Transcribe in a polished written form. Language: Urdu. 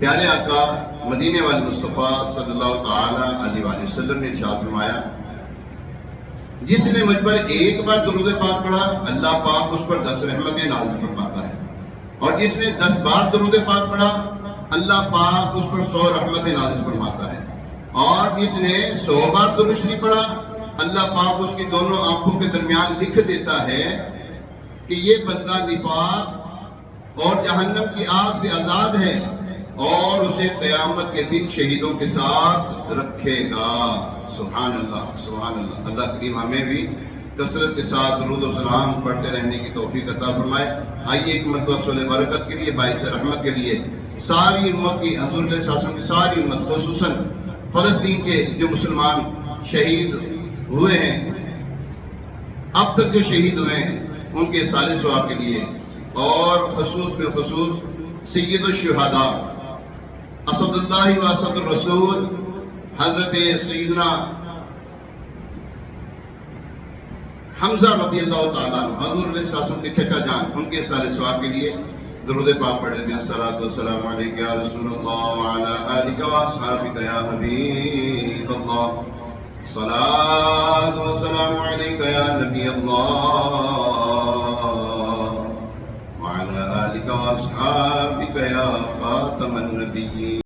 پیارے آقا مدینے والے مصطفیٰ صلی اللہ تعالی علیہ وآلہ وسلم نے ارشاد فرمایا، جس نے مجھ پر ایک بار درود پاک پڑھا اللہ پاک اس پر 10 رحمتیں نازل فرماتا ہے، اور جس نے 10 بار درود پاک پڑھا اللہ پاک اس پر 100 رحمتیں نازل فرماتا ہے، اور جس نے 100 بار درود شریف پڑھا اللہ پاک اس کی دونوں آنکھوں کے درمیان لکھ دیتا ہے کہ یہ بندہ نفاق اور جہنم کی آگ سے آزاد ہے، اور اسے قیامت کے دن شہیدوں کے ساتھ رکھے گا۔ سبحان اللہ، سبحان اللہ۔ اللہ کریم ہمیں بھی کثرت کے ساتھ درود و سلام پڑھتے رہنے کی توفیق عطا فرمائے۔ آئیے ایک مرتبہ صلح برکت کے لیے، باعث رحمت کے لیے ساری امت کی، حضور علیہ السلام کی ساری امت، خصوصاً فلسطین کے جو مسلمان شہید ہوئے ہیں، اب تک جو شہید ہوئے ہیں ان کے صالح ثواب کے لیے، اور خصوص بالخصوص سید الشہداء اسد اللہ و اسد الرسول حضرت سیدنا حمزہ رضی اللہ تعالیٰ عنہ، حضور علیہ السلام کے چچا جان، ان کے صالح ثواب کے لیے درود پاک پڑھ لیتے ہیں۔ الصلاۃ والسلام علیک یا رسول اللہ وعلی آلک و اصحابک یا حبیب اللہ، الصلاۃ والسلام علیک یا نبی اللہ وعلی آلک و اصحابک یا خاتم النبیین۔